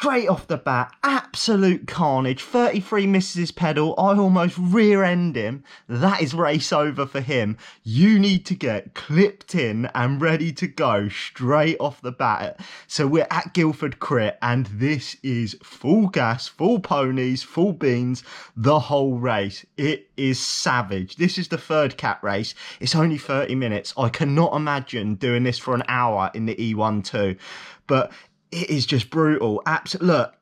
straight off the bat, absolute carnage. 33 misses his pedal. I almost rear end him. That is race over for him. You need to get clipped in and ready to go straight off the bat. So we're at Guildford Crit, and this is full gas, full ponies, full beans, the whole race. It is savage. This is the third cat race. It's only 30 minutes. I cannot imagine doing this for an hour in the E12, but it is just brutal. Absolute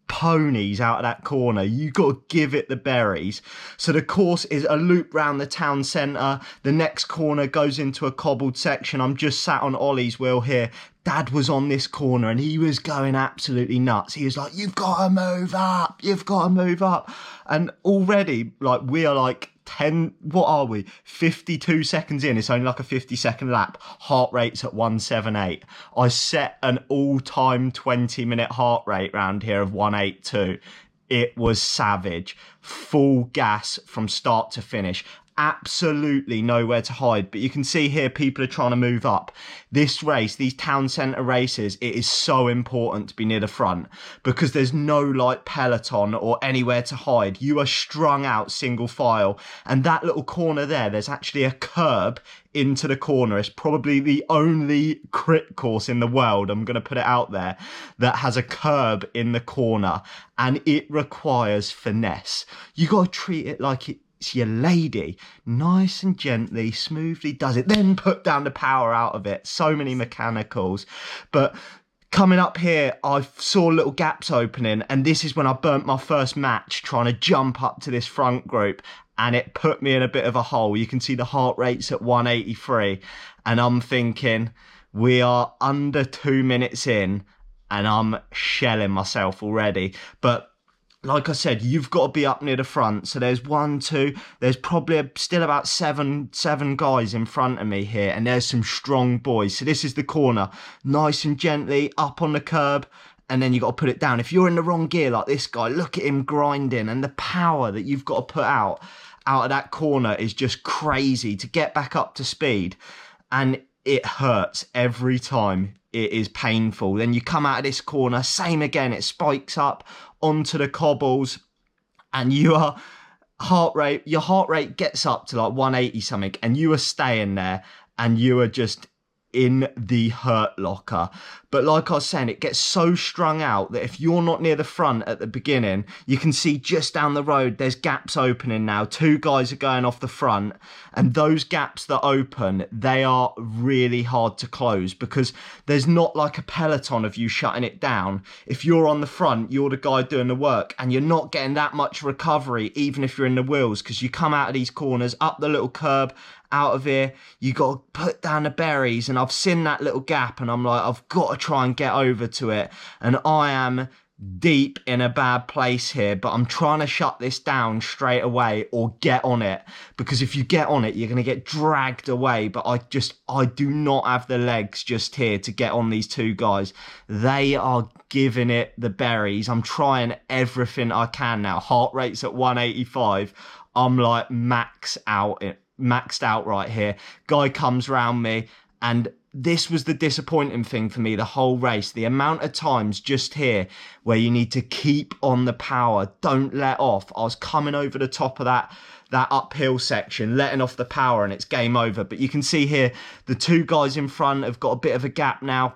ponies out of that corner. You got to give it the berries. So the course is a loop round the town centre. The next corner goes into a cobbled section. I'm just sat on Ollie's wheel here. Dad was on this corner and he was going absolutely nuts. He was like, you've got to move up. You've got to move up. And already, like, we are like 52 seconds in. It's only like a 50-second lap. Heart rate's at 178. I set an all-time 20-minute heart rate round here of 182. It was savage. Full gas from start to finish. Absolutely nowhere to hide. But you can see here people are trying to move up. This race, these town centre races, it is so important to be near the front because there's no like peloton or anywhere to hide. You are strung out single file, and that little corner there's actually a kerb into the corner. It's probably the only crit course in the world, I'm going to put it out there, that has a kerb in the corner, and it requires finesse. You got to treat it like it's your lady. Nice and gently, smoothly does it, then put down the power out of it. So many mechanicals. But coming up here, I saw little gaps opening, and this is when I burnt my first match trying to jump up to this front group, and it put me in a bit of a hole. You can see the heart rate's at 183, and I'm thinking we are under 2 minutes in and I'm shelling myself already. But like I said, you've got to be up near the front. So there's there's probably still about seven guys in front of me here, and there's some strong boys. So this is the corner, nice and gently up on the kerb, and then you got to put it down. If you're in the wrong gear like this guy, look at him grinding, and the power that you've got to put out of that corner is just crazy to get back up to speed, and it hurts every time. It is painful. Then you come out of this corner, same again, it spikes up onto the cobbles, and your heart rate gets up to like 180 something, and you are staying there, and you are just in the hurt locker. But like I was saying, it gets so strung out that if you're not near the front at the beginning, you can see just down the road there's gaps opening now. 2 guys are going off the front, and those gaps that open, they are really hard to close because there's not like a peloton of you shutting it down. If you're on the front, you're the guy doing the work, and you're not getting that much recovery even if you're in the wheels, because you come out of these corners, up the little curb, out of here, you got to put down the berries, and I've seen that little gap, and I'm like, I've got to try and get over to it, and I am deep in a bad place here, but I'm trying to shut this down straight away or get on it, because if you get on it, you're going to get dragged away. But I do not have the legs just here to get on these 2 guys. They are giving it the berries. I'm trying everything I can now. Heart rate's at 185. I'm like maxed out right here. Guy comes round me, and this was the disappointing thing for me the whole race. The amount of times just here where you need to keep on the power, don't let off. I was coming over the top of that uphill section, letting off the power, and it's game over. But you can see here the 2 guys in front have got a bit of a gap now,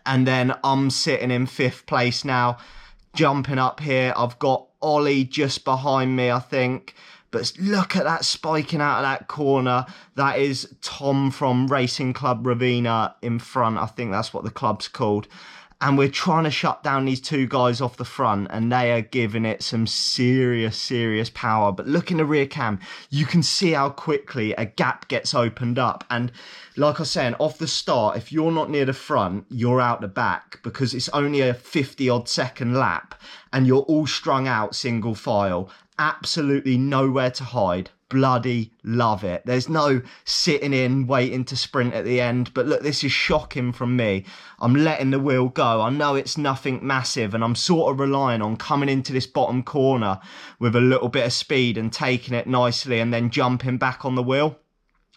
and then I'm sitting in 5th place now, jumping up here. I've got Ollie just behind me, I think. But look at that spiking out of that corner. That is Tom from Racing Club Ravenna in front. I think that's what the club's called. And we're trying to shut down these 2 guys off the front, and they are giving it some serious power. But look in the rear cam, you can see how quickly a gap gets opened up. And like I was saying, off the start, if you're not near the front, you're out the back, because it's only a 50-odd second lap, and you're all strung out single file. Absolutely nowhere to hide. Bloody love it. There's no sitting in waiting to sprint at the end. But look, this is shocking from me. I'm letting the wheel go. I know it's nothing massive, and I'm sort of relying on coming into this bottom corner with a little bit of speed and taking it nicely, and then jumping back on the wheel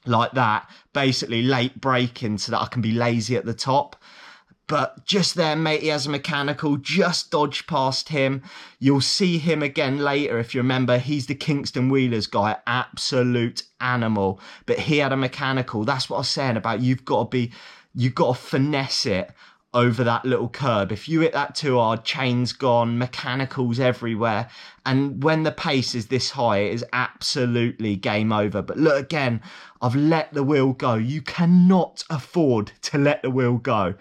like that, basically late braking so that I can be lazy at the top. But just there, mate, he has a mechanical, just dodged past him. You'll see him again later. If you remember, he's the Kingston Wheelers guy, absolute animal. But he had a mechanical. That's what I was saying about you've got to finesse it over that little curb. If you hit that too hard, chain's gone, mechanicals everywhere. And when the pace is this high, it is absolutely game over. But look, again, I've let the wheel go. You cannot afford to let the wheel go,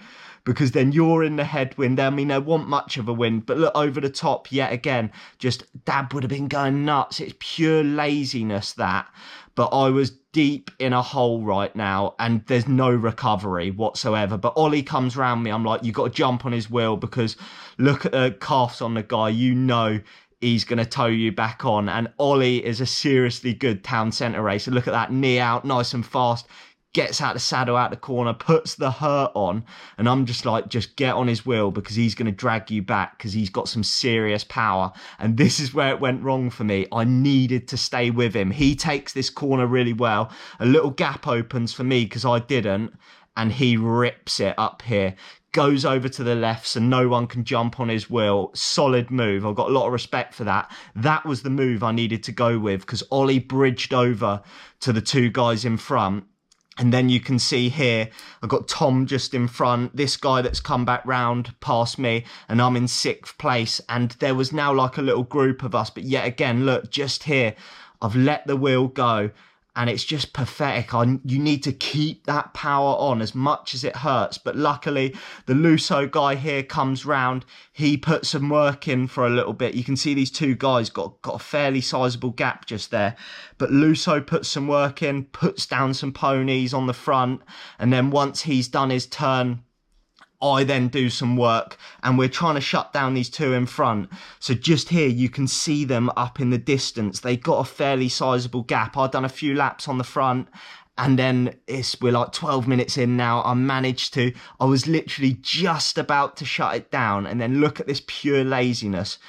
because then you're in the headwind. I mean, they want much of a wind, but look, over the top yet again, just Dad would have been going nuts. It's pure laziness, that. But I was deep in a hole right now, and there's no recovery whatsoever. But Ollie comes round me. I'm like, you got to jump on his wheel, because look at the calves on the guy. You know he's going to tow you back on. And Ollie is a seriously good town centre racer. Look at that, knee out, nice and fast. Gets out the saddle, out the corner, puts the hurt on, and I'm just like, just get on his wheel, because he's going to drag you back, because he's got some serious power. And this is where it went wrong for me. I needed to stay with him. He takes this corner really well. A little gap opens for me because I didn't, and he rips it up here. Goes over to the left so no one can jump on his wheel. Solid move. I've got a lot of respect for that. That was the move I needed to go with, because Ollie bridged over to the two guys in front. And then you can see here, I've got Tom just in front, this guy that's come back round past me, and I'm in 6th place. And there was now like a little group of us. But yet again, look, just here, I've let the wheel go. And it's just pathetic. You need to keep that power on as much as it hurts. But luckily, the Luso guy here comes round. He put some work in for a little bit. You can see these two guys got a fairly sizable gap just there. But Luso puts some work in, puts down some ponies on the front. And then once he's done his turn, I then do some work, and we're trying to shut down these two in front. So just here, you can see them up in the distance. They got a fairly sizable gap. I've done a few laps on the front, and then we're like 12 minutes in now. I was literally just about to shut it down. And then look at this pure laziness.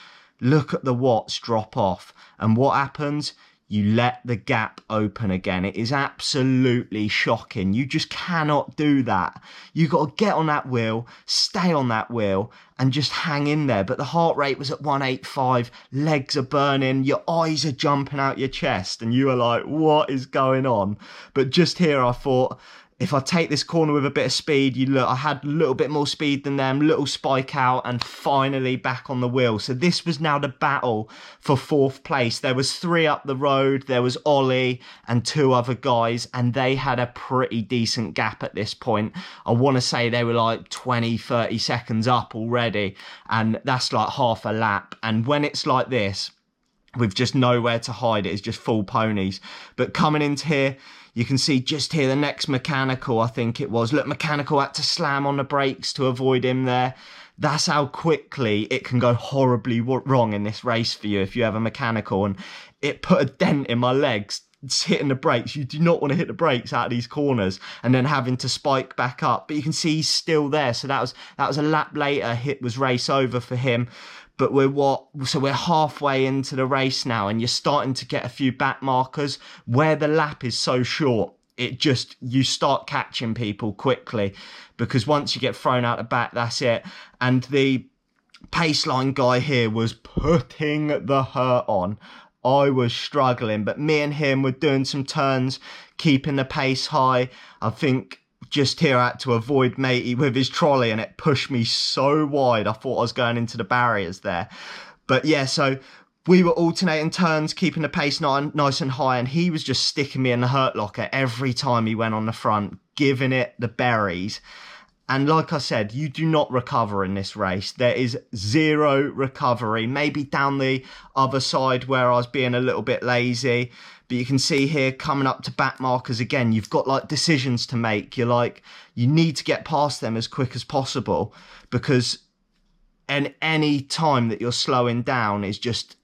Look at the watts drop off. And what happens? You let the gap open again. It is absolutely shocking. You just cannot do that. You got to get on that wheel, stay on that wheel, and just hang in there. But the heart rate was at 185, legs are burning, your eyes are jumping out your chest, and you are like, what is going on? But just here I thought, if I take this corner with a bit of speed, I had a little bit more speed than them, little spike out, and finally back on the wheel. So this was now the battle for 4th place. There was 3 up the road. There was Ollie and 2 other guys, and they had a pretty decent gap at this point. I want to say they were like 20, 30 seconds up already, and that's like half a lap. And when it's like this, with just nowhere to hide, it's just full ponies. But coming into here, you can see just here the next mechanical, I think it was. Look, mechanical had to slam on the brakes to avoid him there. That's how quickly it can go horribly wrong in this race for you if you have a mechanical. And it put a dent in my legs, hitting the brakes. You do not want to hit the brakes out of these corners and then having to spike back up. But you can see he's still there. So that was a lap later. Hit was race over for him. But we're halfway into the race now, and you're starting to get a few back markers where the lap is so short. You start catching people quickly, because once you get thrown out the back, that's it. And the paceline guy here was putting the hurt on. I was struggling, but me and him were doing some turns, keeping the pace high. I think just here I had to avoid matey with his trolley, and it pushed me so wide. I thought I was going into the barriers there. But yeah, so we were alternating turns, keeping the pace nice and high, and he was just sticking me in the hurt locker every time he went on the front, giving it the berries. And like I said, you do not recover in this race. There is zero recovery. Maybe down the other side where I was being a little bit lazy. But you can see here, coming up to back markers again, you've got like decisions to make. You need to get past them as quick as possible, because any time that you're slowing down is just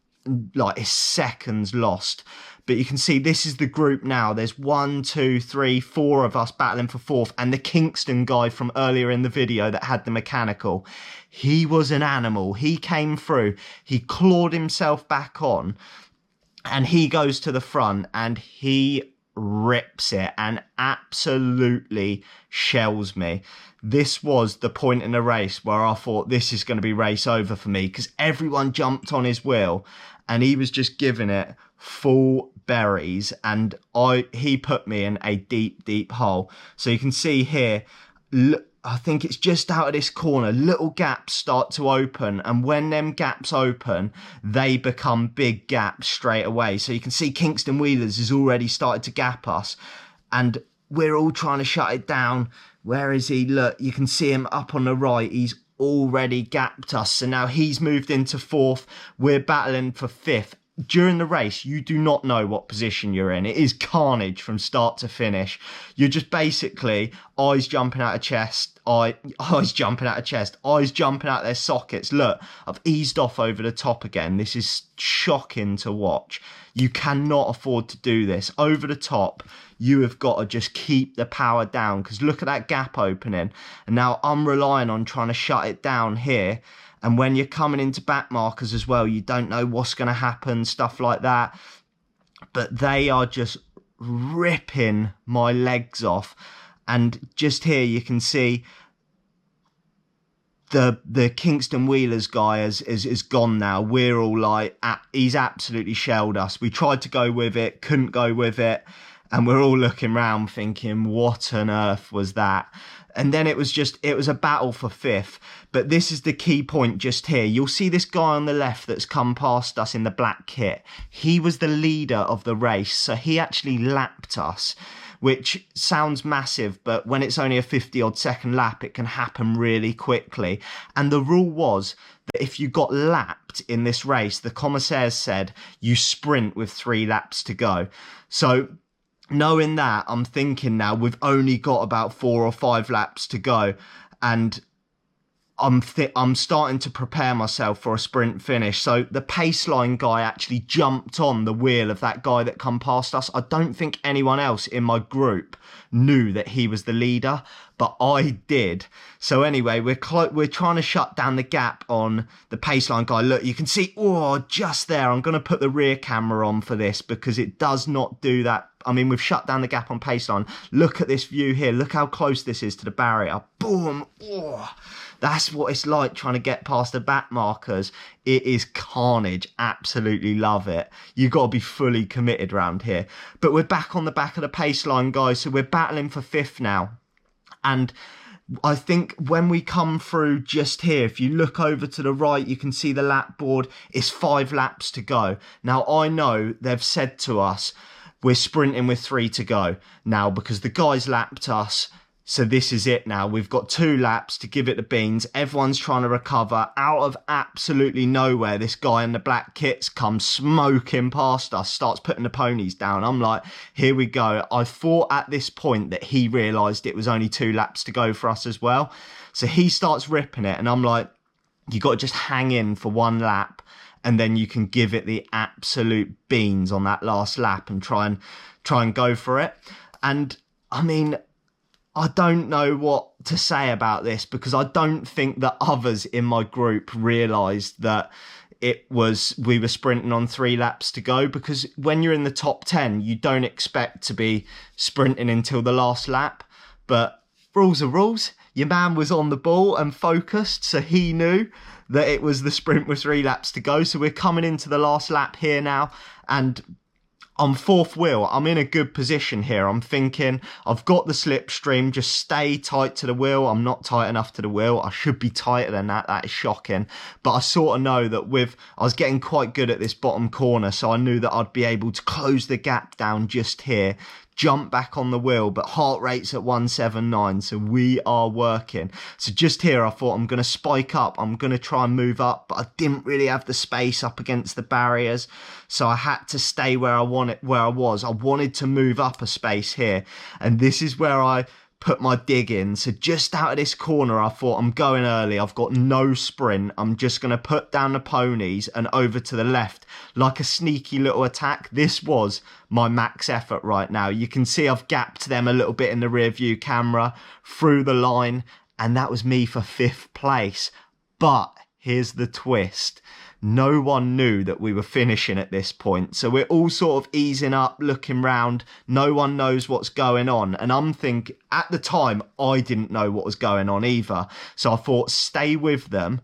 like it's seconds lost. But you can see this is the group now. There's 1, 2, 3, 4 of us battling for 4th. And the Kingston guy from earlier in the video that had the mechanical, he was an animal. He came through. He clawed himself back on, and he goes to the front, and he rips it and absolutely shells me. This was the point in the race where I thought this is going to be race over for me, because everyone jumped on his wheel and he was just giving it full berries, and he put me in a deep hole. So you can see here, I think it's just out of this corner, little gaps start to open, and when them gaps open, they become big gaps straight away. So you can see Kingston Wheelers has already started to gap us, and we're all trying to shut it down. Where is he? Look, you can see him up on the right. He's already gapped us. So now he's moved into fourth. We're battling for fifth. During the race, you do not know what position you're in. It is carnage from start to finish. You're just basically eyes jumping out of chest, eyes jumping out their sockets. Look, I've eased off over the top again. This is shocking to watch. You cannot afford to do this. Over the top, you have got to just keep the power down, because look at that gap opening. And now I'm relying on trying to shut it down here. And when you're coming into back markers as well, you don't know what's going to happen, stuff like that. But they are just ripping my legs off. And just here you can see the Kingston Wheelers guy is gone now. We're all like, he's absolutely shelled us. We tried to go with it, couldn't go with it. And we're all looking around thinking, what on earth was that? And then it was a battle for fifth. But this is the key point just here. You'll see this guy on the left that's come past us in the black kit. He was the leader of the race. So he actually lapped us, which sounds massive, but when it's only a 50-odd second lap, it can happen really quickly. And the rule was that if you got lapped in this race, the commissaires said you sprint with 3 laps to go. So knowing that, I'm thinking now we've only got about 4 or 5 laps to go, and I'm starting to prepare myself for a sprint finish. So the paceline guy actually jumped on the wheel of that guy that come past us. I don't think anyone else in my group knew that he was the leader, but I did. So anyway, we're trying to shut down the gap on the paceline guy. Look, you can see, just there. I'm going to put the rear camera on for this because it does not do that. I mean, we've shut down the gap on paceline. Look at this view here. Look how close this is to the barrier. Boom. That's what it's like trying to get past the back markers. It is carnage. Absolutely love it. You've got to be fully committed around here. But we're back on the back of the paceline, guys. So we're battling for fifth now. And I think when we come through just here, if you look over to the right, you can see the lap board. It's 5 laps to go. Now, I know they've said to us, we're sprinting with 3 to go now because the guys lapped us. So this is it now. We've got 2 laps to give it the beans. Everyone's trying to recover. Out of absolutely nowhere, this guy in the black kits comes smoking past us, starts putting the ponies down. I'm like, here we go. I thought at this point that he realised it was only 2 laps to go for us as well. So he starts ripping it. And I'm like, you got to just hang in for 1 lap. And then you can give it the absolute beans on that last lap and try and go for it. And I mean, I don't know what to say about this because I don't think that others in my group realised that we were sprinting on 3 laps to go, because when you're in the top 10, you don't expect to be sprinting until the last lap. But rules are rules. Your man was on the ball and focused, so he knew that it was the sprint with 3 laps to go. So we're coming into the last lap here now, and I'm 4th wheel. I'm in a good position here. I'm thinking I've got the slipstream. Just stay tight to the wheel. I'm not tight enough to the wheel. I should be tighter than that. That is shocking. But I sort of know that I was getting quite good at this bottom corner, so I knew that I'd be able to close the gap down just here, jump back on the wheel, but heart rate's at 179, so we are working. So just here I thought I'm going to spike up, I'm going to try and move up, but I didn't really have the space up against the barriers, so I had to stay where I was. I wanted to move up a space here, and this is where I put my dig in. So just out of this corner, I thought, I'm going early. I've got no sprint. I'm just going to put down the ponies and over to the left like a sneaky little attack. This was my max effort right now. You can see I've gapped them a little bit in the rear view camera through the line, and that was me for 5th place. But here's the twist. No one knew that we were finishing at this point. So we're all sort of easing up, looking round. No one knows what's going on. And I'm thinking, at the time, I didn't know what was going on either. So I thought, stay with them.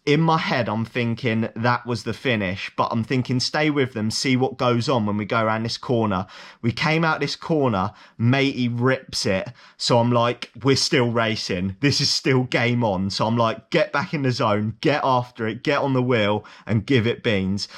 In my head, I'm thinking that was the finish, but I'm thinking stay with them, see what goes on when we go around this corner. We came out this corner, matey rips it. So I'm like, we're still racing. This is still game on. So I'm like, get back in the zone, get after it, get on the wheel and give it beans.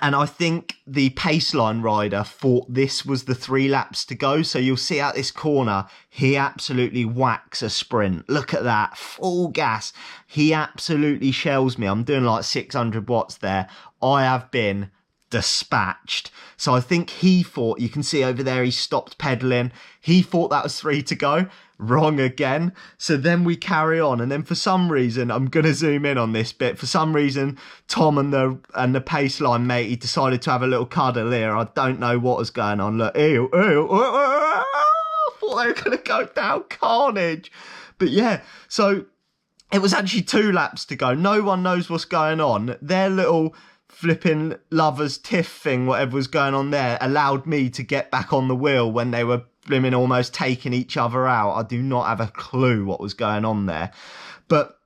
And I think the paceline rider thought this was the 3 laps to go. So you'll see out this corner, he absolutely whacks a sprint. Look at that, full gas. He absolutely shells me. I'm doing like 600 watts there. I have been dispatched. So I think he thought, you can see over there, he stopped pedaling. He thought that was 3 to go. Wrong again. So then we carry on, and then for some reason, I'm gonna zoom in on this bit. For some reason, Tom and the paceline mate, he decided to have a little cuddle here. I don't know what was going on. Look, ew, I thought they were gonna go down, carnage. But yeah, so it was actually 2 laps to go. No one knows what's going on. Their little flipping lovers tiff thing, whatever was going on there, allowed me to get back on the wheel when they were blimmin' almost taking each other out. I do not have a clue what was going on there. But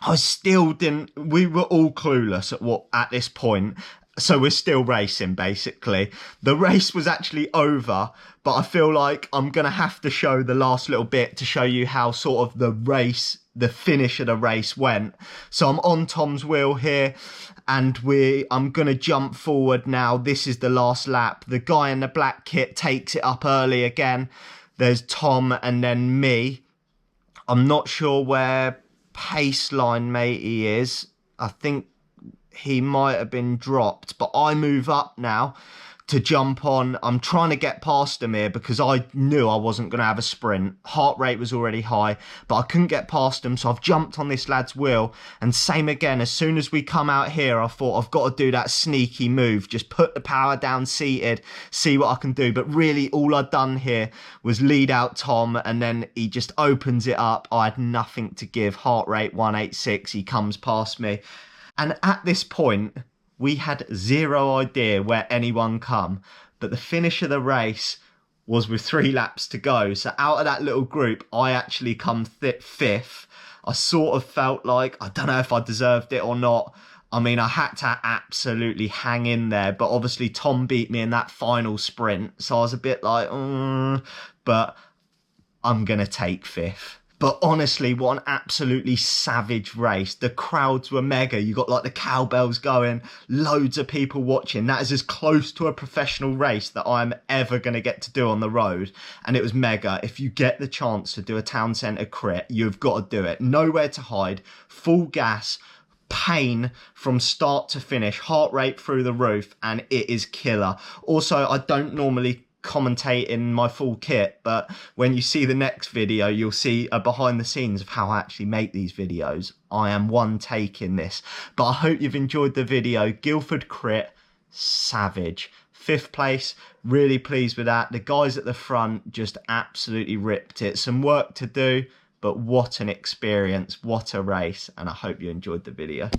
I still didn't, we were all clueless at this point. So we're still racing, basically. The race was actually over, but I feel like I'm going to have to show the last little bit to show you how sort of the finish of the race went. So I'm on Tom's wheel here, and I'm going to jump forward now. This is the last lap. The guy in the black kit takes it up early again. There's Tom and then me. I'm not sure where Paceline matey is. I think he might have been dropped, but I move up now to jump on. I'm trying to get past him here because I knew I wasn't going to have a sprint. Heart rate was already high, but I couldn't get past him, so I've jumped on this lad's wheel. And same again, as soon as we come out here, I thought I've got to do that sneaky move, just put the power down seated, see what I can do. But really all I'd done here was lead out Tom, and then he just opens it up. I had nothing to give. Heart rate 186, he comes past me. And at this point, we had zero idea where anyone come, but the finish of the race was with 3 laps to go. So out of that little group, I actually come 5th. I sort of felt like, I don't know if I deserved it or not. I mean, I had to absolutely hang in there, but obviously Tom beat me in that final sprint. So I was a bit like, but I'm going to take 5th. But honestly, what an absolutely savage race. The crowds were mega. You got like the cowbells going, loads of people watching. That is as close to a professional race that I'm ever going to get to do on the road. And it was mega. If you get the chance to do a town centre crit, you've got to do it. Nowhere to hide, full gas, pain from start to finish, heart rate through the roof, and it is killer. Also, I don't normally commentate in my full kit, but when you see the next video, you'll see a behind the scenes of how I actually make these videos. I am one take in this, but I hope you've enjoyed the video. Guildford Crit, savage. 5th place, really pleased with that. The guys at the front just absolutely ripped it. Some work to do, but what an experience, what a race, and I hope you enjoyed the video.